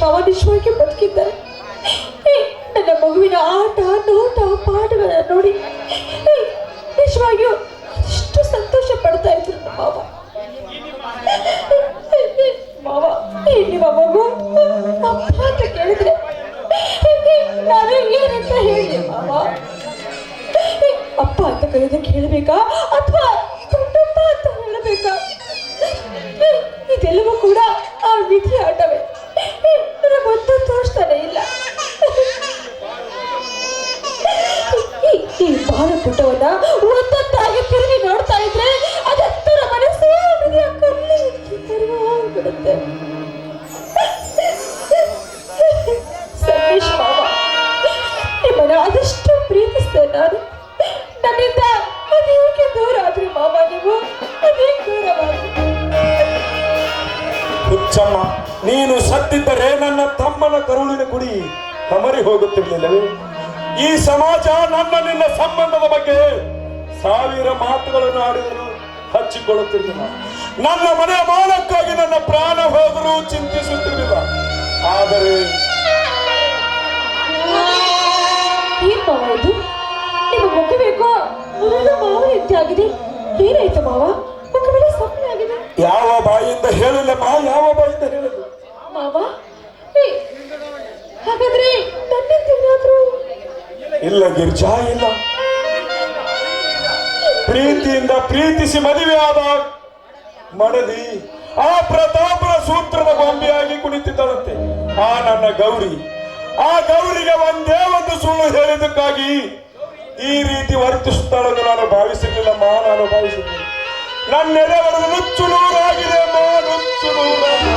ಮಾವ ನಿಜವಾಗಿ ಬದುಕಿದ್ದಾರೆ. ನನ್ನ ಮಗುವಿನ ಆಟ ನೋಟ ಪಾಠಗಳನ್ನ ನೋಡಿ ನಿಜವಾಗಿಯೂ ಎಷ್ಟು ಸಂತೋಷ ಪಡ್ತಾ ಇದ್ರು ಮಾವ. ಮಾವ ನಿಮ್ಮ ಮಗು ಅಪ್ಪ ಅಂತ ಕೇಳಿದ್ರೆ ನಾನು ಏನಂತ ಹೇಳಿ ಮಾವ? ಅಪ್ಪ ಅಂತ ಕರೆಯೋದಕ್ಕೆ ಹೇಳಬೇಕಾ ಅಥವಾ ದೊಡ್ಡಪ್ಪ ಅಂತ ಹೇಳಬೇಕಾ? ಇದೆಲ್ಲವೂ ಕೂಡ ಆ ವಿಧಿ ಆಟವೇ. ನನಗೊಂದು ತೋರಿಸ್ತಾನೆ ಇಲ್ಲ. ಈ ಬಾಲ ಪುಟವನ್ನ ಒಂದೊಂದಾಗಿ ತಿರುಗಿ ನೋಡ್ತಾ ಇದ್ರೆ ಅದೆತ್ತರ ಮನಸ್ಸು ವಿಧಿಯ ಕಲ್ಲಿರುತ್ತೆ. ಸಂದೇಶ್ ಮಾವ, ನಿಮ್ಮನ್ನ ಅದಷ್ಟು ಪ್ರೀತಿಸ್ತೇನೆ ನಾನು. ನನ್ನಿಂದ ಅದೇಕೆ ದೂರ ಆದ್ರಿ ಮಾವ? ನೀವು ಅದೇಕೆ ದೂರವಾದ್ರಿ? ಹುಚ್ಚಮ್ಮ, ನೀನು ಸತ್ತಿದ್ದರೆ ನನ್ನ ತಮ್ಮನ ಕರುಳಿನ ಕುಡಿ ಕಮರಿ ಹೋಗುತ್ತಿರಲಿಲ್ಲವೇ? ಈ ಸಮಾಜ ನನ್ನ ನಿನ್ನ ಸಂಬಂಧದ ಬಗ್ಗೆ ಸಾವಿರ ಮಾತುಗಳನ್ನು ಆಡಿದರೂ ಹಚ್ಚಿಕೊಳ್ಳುತ್ತಿರಲಿಲ್ಲ. ನನ್ನ ಮನೆಯ ಮಾನಕ್ಕಾಗಿ ನನ್ನ ಪ್ರಾಣ ಹೋದರೂ ಚಿಂತಿಸುತ್ತಿರಲಿಲ್ಲ. ಆದರೆ ಏನ್ ಮಾವ ಇದು? ನಿಮ್ಮ ಮುಖ ಬೇಕೋ ಮುರಿದ ಮಾವ ಎತ್ತಾಗಿದೆ. ಏನಾಯ್ತು ಮಾವ? ಮುಖ ಮೇಲೆ ಸಪ್ಪೆ ಆಗಿದೆ. ಯಾವ ಬಾಯಿಂದ ಹೇಳಿಲ್ಲಮ್ಮ, ಯಾವ ಬಾಯಿಂದ ಹೇಳಿಲ್ಲ ಮಾವ. ಹಾಗಾದ್ರೆ ನನ್ನೆಂದೇನಾದ್ರೂ? ಇಲ್ಲ ಗಿರ್ಜಾ, ಇಲ್ಲ. ಪ್ರೀತಿಯಿಂದ ಪ್ರೀತಿಸಿ ಮದುವೆಯಾದ ಮಡದಿ ಆ ಪ್ರತಾಪನ ಸೂತ್ರದ ಗೊಂಬೆಯಾಗಿ ಕುಳಿತಿದ್ದಳಂತೆ ಆ ನನ್ನ ಗೌರಿ. ಆ ಗೌರಿಗೆ ಒಂದೇ ಒಂದು ಸುಳ್ಳು ಹೇಳಿದ್ದಕ್ಕಾಗಿ ಈ ರೀತಿ ವರ್ತಿಸುತ್ತಾಳೆಂದು ನಾನು ಭಾವಿಸಿರ್ಲಿಲ್ಲಮ್ಮ, ನಾನು ಭಾವಿಸಿರ್ಲಿಲ್ಲ. ನನ್ನೆಡೆ ಹೊಡೆದು ನುಚ್ಚು ನೂರಾಗಿದೆ ಅಮ್ಮ, ನುಚ್ಚು ನೂರಾಗಿದೆ.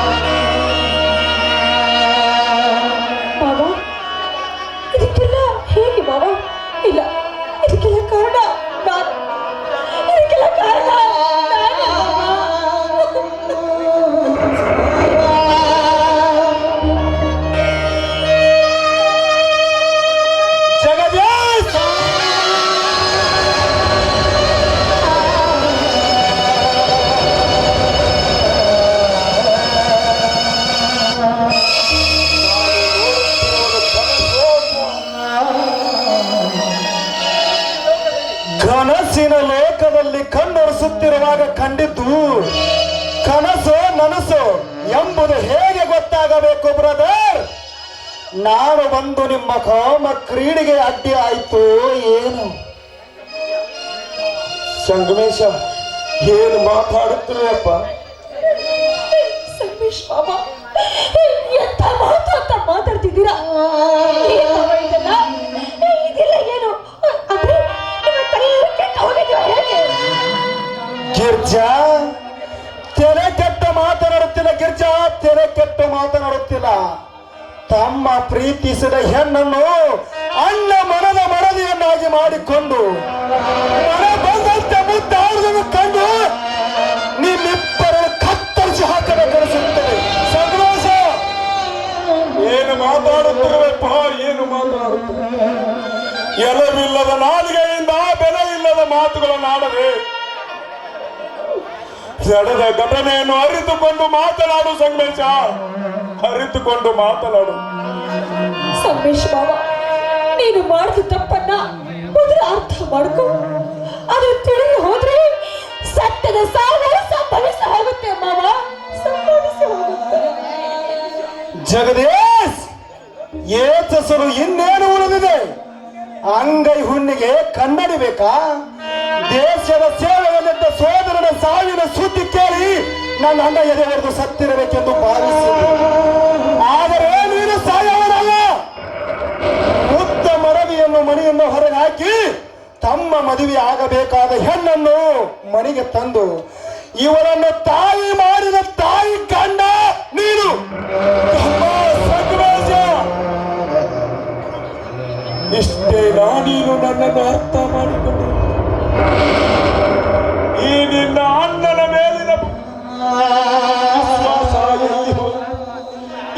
ಮಾವ, ಇದಕ್ಕೆಲ್ಲ ಹೇಗೆ ಮಾವ? ಇಲ್ಲ, ಇದಕ್ಕೆಲ್ಲ ಕಾರಣ ನಾನು. ಇದಕ್ಕೆಲ್ಲ ಕಾರಣ ಕನಸಿನ ಲೋಕದಲ್ಲಿ ಕಣ್ಣೊರೆಸುತ್ತಿರುವಾಗ ಕಂಡಿದ್ದು ಕನಸು ನನಸು ಎಂಬುದು ಹೇಗೆ ಗೊತ್ತಾಗಬೇಕು ಬ್ರದರ್? ನಾನು ಬಂದು ನಿಮ್ಮ ಕಾಮ ಕ್ರೀಡೆಗೆ ಅಡ್ಡಿ ಆಯ್ತು ಏನು? ಸಂಗಮೇಶ, ಏನು ಮಾತಾಡುತ್ತಿರಪ್ಪ? ಸಂಗಮೇಶ್ ಮಾವ, ಎಂತ ಮಾತು ಅಂತ ಮಾತಾಡ್ತಿದ್ದೀರಾ? ಇದೆಲ್ಲ ಏನು? ಅಂದ್ರೆ ಗಿರ್ಜಾ, ತೆರೆ ಕೆಟ್ಟ ಮಾತನಾಡುತ್ತಿಲ್ಲ. ಗಿರ್ಜಾ, ತೆರೆ ಕೆಟ್ಟ ಮಾತನಾಡುತ್ತಿಲ್ಲ. ತಮ್ಮ ಪ್ರೀತಿಸಿದ ಹೆಣ್ಣನ್ನು ಅಣ್ಣ ಮನದ ಮಡದಿಯನ್ನಾಗಿ ಮಾಡಿಕೊಂಡು ಮನ ಬಂದಂತೆ ಮುದ್ದಾಡುವುದನ್ನು ಕಂಡು ನಿಮ್ಮಿಬ್ಬರು ಕತ್ತರಿಸಿ ಹಾಕಬೇಕನಿಸುತ್ತದೆ. ಸಂತೋಷ, ಏನು ಮಾತಾಡುತ್ತಿರುವಪ್ಪ? ಏನು ಮಾತಾಡುತ್ತಿರುವ? ಎಲವಿಲ್ಲದ ನಾಲಿಗೆಯಿಂದ ಬೆಲೆ ಇಲ್ಲದ ಮಾತುಗಳನ್ನಾಡದೆ ನಡೆದ ಘಟನೆಯನ್ನು ಅರಿತುಕೊಂಡು ಮಾತನಾಡು ಸಂಗಮೇಶ, ಅರಿತುಕೊಂಡು ಮಾತನಾಡು. ಸಂಗಮೇಶ್ ಮಾವ, ನೀನು ಮಾಡಿದ ತಪ್ಪನ್ನ ಮೊದಲು ಅರ್ಥ ಮಾಡ್ಕೊ. ಅದು ತಿಳಿದು ಹೋದ್ರೆ ಸತ್ಯದ ಸಾವು ಸಂಭವಿಸಿ ಹೋಗುತ್ತೆ ಮಾವ, ಸಂಭವಿಸಿ ಹೋಗುತ್ತೆ. ಜಗದೀಶ್, ಏತಸರು ಇನ್ನೇನು ಉಳಿದಿದೆ? ಅಂಗೈ ಹುಣ್ಣಿಗೆ ಕನ್ನಡಿ ಬೇಕಾ? ದೇಶದ ಸೇವೆಯಲ್ಲಿದ್ದ ಸೋದರನ ಸಾವಿನ ಸುದ್ದಿ ಕೇಳಿ ನನ್ನ ಅಣ್ಣ ಎದೆ ಹೊಡೆದು ಸತ್ತಿರಬೇಕೆಂದು ಭಾವಿಸಿದೆ. ಆದರೆ ನೀನು ಸಾಯವನಲ್ಲ. ಮುದ್ದ ಮರವಿಯನ್ನು ಮನೆಯನ್ನು ಹೊರಗೆ ಹಾಕಿ ತಮ್ಮ ಮದುವೆ ಆಗಬೇಕಾದ ಹೆಣ್ಣನ್ನು ಮನೆಗೆ ತಂದು ಇವರನ್ನು ತಾಯಿ ಮಾಡಿದ ತಾಯಿ ಗಂಡ ನೀನು. ಇಷ್ಟೇ ನೀನು ನನ್ನನ್ನು ಅರ್ಥ ಮಾಡಿಕೊಂಡು ಈ ನಿನ್ನ ಅಣ್ಣನ ಮೇಲಿನ ವಿಶ್ವಾಸ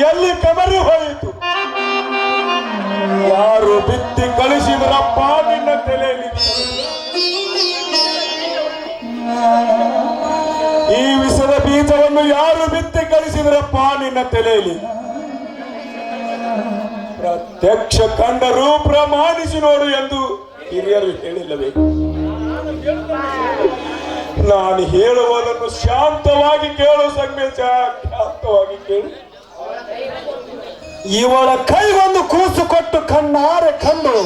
ಎಲ್ಲಿ ಕಮರಿ ಹೋಯಿತು? ಯಾರು ಬಿತ್ತಿ ಕಳಿಸಿದ್ರಪ್ಪ ನಿನ್ನ ತಲೆಯಲ್ಲಿ? ಈ ವಿಷದ ಬೀಜವನ್ನು ಯಾರು ಬಿತ್ತಿ ಕಳಿಸಿದ್ರಪ್ಪ ನಿನ್ನ ತಲೆಯಲ್ಲಿ? ಪ್ರತ್ಯಕ್ಷ ಕಂಡರೂ ಪ್ರಮಾಣಿಸಿ ನೋಡು ಎಂದು ಹಿರಿಯರು ಹೇಳಿಲ್ಲವೇ? ನಾನು ಹೇಳುವುದನ್ನು ಶಾಂತವಾಗಿ ಕೇಳು ಸಂಗಮೇಶ, ಶಾಂತವಾಗಿ ಕೇಳು. ಇವಳ ಕೈಗೊಂದು ಕೂಸು ಕೊಟ್ಟು ಕಣ್ಣಾರೆ ಕಂಡು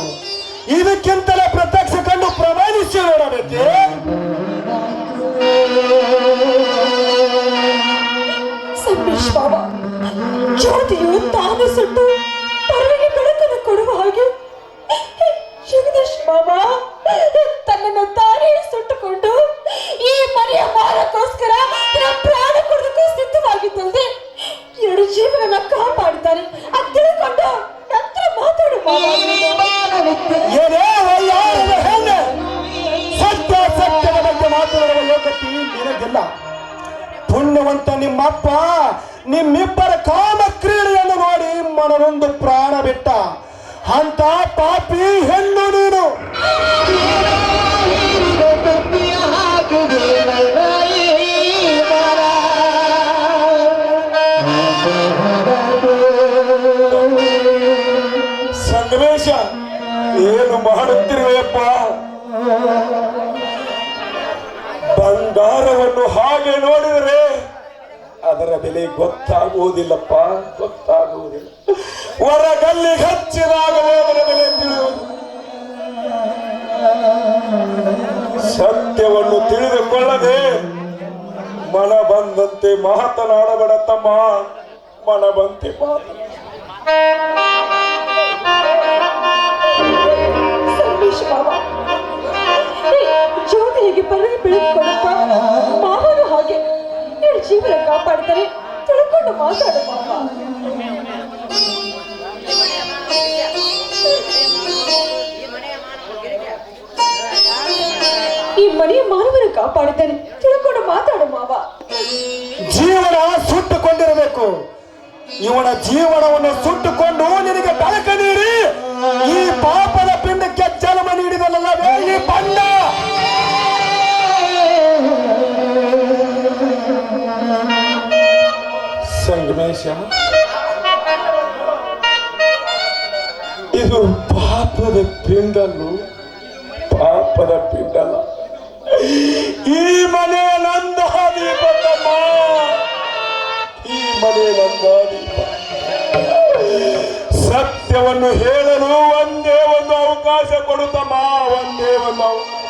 ಇದಕ್ಕಿಂತಲೇ ಪ್ರತ್ಯಕ್ಷ ಕಂಡು ಪ್ರಮಾಣಿಸಿ ನೋಡಬೇಕೆ? ಸಂಗಮೇಶ್ ಬಾಬಾ, ಜ್ಯೋತಿಯು ತಾನು ಸುಟ್ಟು ಪರವಿಗೆ ಬೆಳಕನ್ನು ಕೊಡುವ ಹಾಗೆ ಜಗದೀಶ್ ಬಾಬಾ ತನ್ನನ್ನು ತಾನೇ ಸುಟ್ಟುಕೊಂಡು ಈ ಮನೆಯ ಮಾರಕ್ಕೋಸ್ಕರ ತನ್ನ ಪ್ರಾಣ ಕೊಡೋದಕ್ಕೂ ಸಿದ್ಧವಾಗಿದ್ದಲ್ಲದೆ ಎರಡು ಜೀವನ ಕಾಪಾಡಿದ್ದಾರೆ ಅಂತ ತಿಳ್ಕೊಂಡು ನಂತರ ಮಾತಾಡು ಸತ್ಯ ಸತ್ಯದ ಬಗ್ಗೆ ಮಾತಾಡುವ ಯೋಗ್ಯತೆ ನಿನಗಿಲ್ಲ. ಪುಣ್ಯವಂತ ನಿಮ್ಮಪ್ಪ ನಿಮ್ಮಿಬ್ಬರ ಕಾಮ ಕ್ರೀಡೆಯನ್ನು ನೋಡಿ ಮನನೊಂದು ಪ್ರಾಣ ಬಿಟ್ಟ. ಅಂತ ಪಾಪಿ ಹೆಣ್ಣು ನೀನು. ಸಂಗಮೇಶ, ಏನು ಮಾಡುತ್ತಿರುವೆಯಪ್ಪ? ಬಂಗಾರವನ್ನು ಹಾಗೆ ನೋಡಿದರೆ ಅದರ ಬೆಲೆ ಗೊತ್ತಾಗುವುದಿಲ್ಲಪ್ಪ, ಗೊತ್ತಾಗುವುದಿಲ್ಲ. ಹೊರಗಲ್ಲಿ ಹಚ್ಚಿದಾಗಲೇ ಅದರ ಬೆಲೆ ತಿಳಿಯುವುದು. ಸತ್ಯವನ್ನು ತಿಳಿದುಕೊಳ್ಳದೆ ಮನ ಬಂದಂತೆ ಮಾತನಾಡಬೇಡ ತಮ್ಮ, ಮನ ಬಂತೆ ಸಂಗಮೇಶ್ ಬಾಬಾ, ಜ್ಯೋತಿಗೆ ಪರವಿ ಬೆಳಕೊಡುತ್ತಾ ಮಾವನು ಹಾಗೆ ಎರಡು ಜೀವನ ಕಾಪಾಡ್ತಾರೆ ತಿಳ್ಕೊಂಡು ಮಾತಾಡು ಮಾವ. ಈ ಮನೆಯ ಮಾನವನ ಕಾಪಾಡಿದ್ದಾನೆ ತಿಳ್ಕೊಂಡು ಮಾತಾಡು ಮಾವ. ಜೀವನ ಸುಟ್ಟುಕೊಂಡಿರಬೇಕು. ಇವನ ಜೀವನವನ್ನು ಸುಟ್ಟುಕೊಂಡು ನಿನಗೆ ಬೆಳಕ ನೀಡಿ ಈ ಪಾಪದ ಪಿಂಡಕ್ಕೆ ಜನ್ಮ ನೀಡಿದಲ್ಲವೇ ಈ ಬಂಡ. ಸಂಗಮೇಶ, ಇದು ಪಾಪದ ಪಿಂಡಲು, ಪಾಪದ ಪಿಂಡಲ. ಈ ಮನೆ ನಂದಾದೀಪ ತಮ್ಮ, ಈ ಮನೆ ನಂದಾದೀಪ. ಸತ್ಯವನ್ನು ಹೇಳಲು ಒಂದೇ ಒಂದು ಅವಕಾಶ ಕೊಡುತ್ತಮ್ಮ, ಒಂದೇ ಒಂದು ಅವಕಾಶ.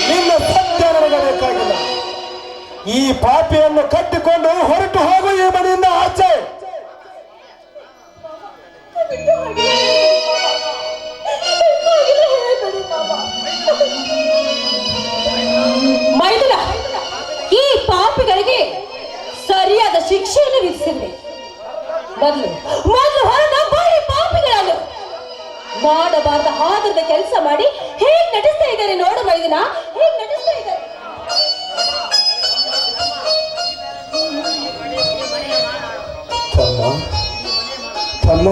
ನಿನ್ನ ಸತ್ಯ ನನಗೆ ಬೇಕಾಗಿಲ್ಲ. ಈ ಪಾಪಿಯನ್ನು ಕಟ್ಟಿಕೊಂಡು ಹೊರಟು ಹೋಗು ಈ ಮನೆಯಿಂದ ಆಚೆ. ಮೈದುನ, ಈ ಪಾಪಿಗಳಿಗೆ ಸರಿಯಾದ ಶಿಕ್ಷೆಯನ್ನು ವಿಧಿಸಿದೆ. ಮೊದಲು ಹೊರಟ ಬಾಯಿ ಪಾಪಿಗಳನ್ನು ಮಾಡಬಾರ್ದ ಹಾಗದ ಕೆಲಸ ಮಾಡಿ ಹೇಗ್ ನಟಿಸ್ತಾ ಇದ್ದಾರೆ ನೋಡು ಮೈದುನ, ಹೇಗ್ ನಟಿಸ್ತಾ ಇದ್ದಾರೆ. ತಮ್ಮ,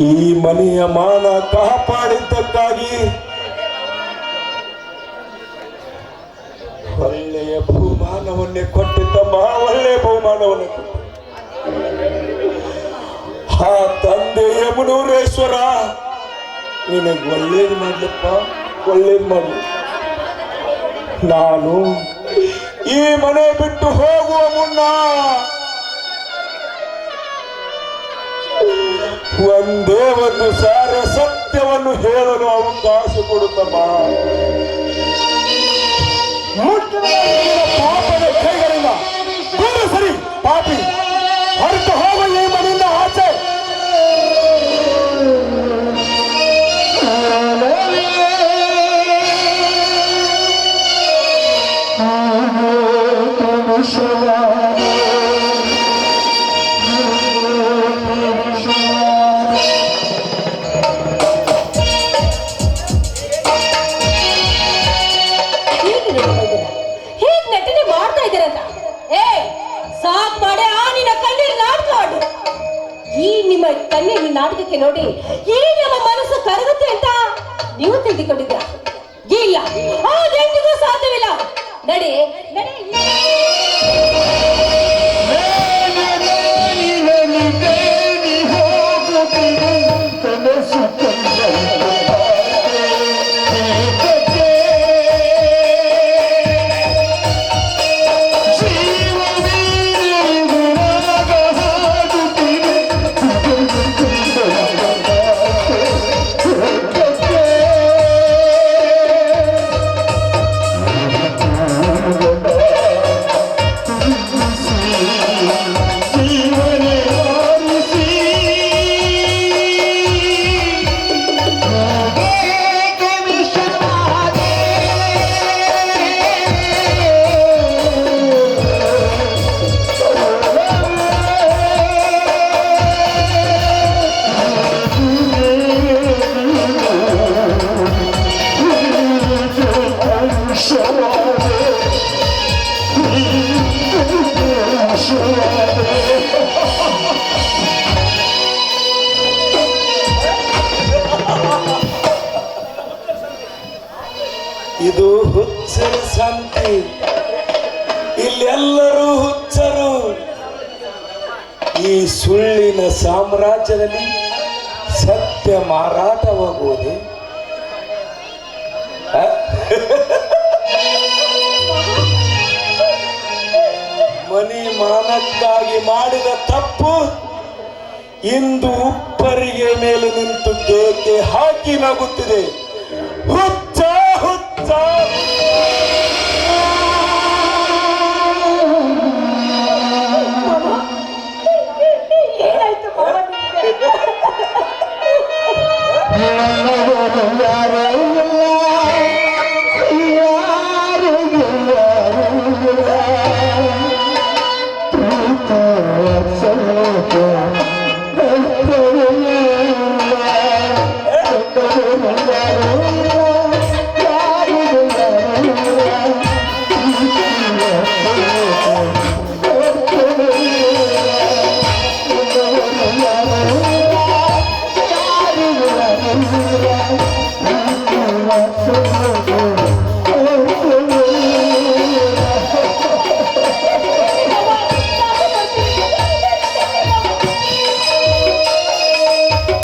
ಈ ಮನೆಯ ಮಾನ ಕಾಪಾಡಿದ್ದಕ್ಕಾಗಿ ಒಳ್ಳೆಯ ಬಹುಮಾನವನ್ನೇ ಕೊಟ್ಟಿದ್ದಮ್ಮ, ಒಳ್ಳೆಯ ಬಹುಮಾನವನ್ನೇ ಕೊಟ್ಟ. ಆ ತಂದೆ ಯಮುನೂರೇಶ್ವರ ನಿನಗೆ ಒಳ್ಳೇದು ಮಾಡ್ಲಪ್ಪ, ಒಳ್ಳೇದು ಮಾಡ್ಲಿ. ನಾನು ಈ ಮನೆ ಬಿಟ್ಟು ಹೋಗುವ ಮುನ್ನ ಒಂದೇ ಒಂದು ಸಾರ ಸತ್ಯವನ್ನು ಹೇಳಲು ಅವಕಾಶ ಕೊಡುತ್ತಮ್ಮ. ಪಾಪದ ಕೈಗಳಿಂದ ದೂರ ಸರಿ ಪಾಪಿ, ಹೊರಟು ಹೋಗು ಈ ಮನೆಯಿಂದ ಆಚೆ. ಹೇಗ್ ನಟನೆ ಮಾಡ್ತಾ ಇದ್ದೀರಂತ? ಸಾಕ್ ಮಾಡೆ ಆ ನಿನ್ನ ಕಣ್ಣೀರ್ ನಾಟಕ ಆಡು. ಈ ನಿಮ್ಮ ಕಣ್ಣೀರ್ ನಾಟಕಕ್ಕೆ ನೋಡಿ ಈ ನಮ್ಮ ಮನಸ್ಸು ಕರಗುತ್ತೆ ಅಂತ ನೀವು ತಿಳಿದುಕೊಂಡಿದ್ದೀರಾ? ಇಲ್ಲ, ಅದೆಂದಿಗೂ ಸಾಧ್ಯವಿಲ್ಲ. ನಡೆ ನಡೆ. ಇದು ಹುಚ್ಚರ ಸಂತೆ, ಇಲ್ಲೆಲ್ಲರೂ ಹುಚ್ಚರು. ಈ ಸುಳ್ಳಿನ ಸಾಮ್ರಾಜ್ಯದಲ್ಲಿ ಸತ್ಯ ಮಾರಾಟವಾಗುವುದೇ? ಮನಿ ಮಾನಕ್ಕಾಗಿ ಮಾಡಿದ ತಪ್ಪು ಇಂದು ಉಪ್ಪರಿಗೆ ಮೇಲೆ ನಿಂತು ಕೇಕೆ ಹಾಕಿ ನಗುತ್ತಿದೆ. ಹುಚ್ಚ ಹುಚ್ಚ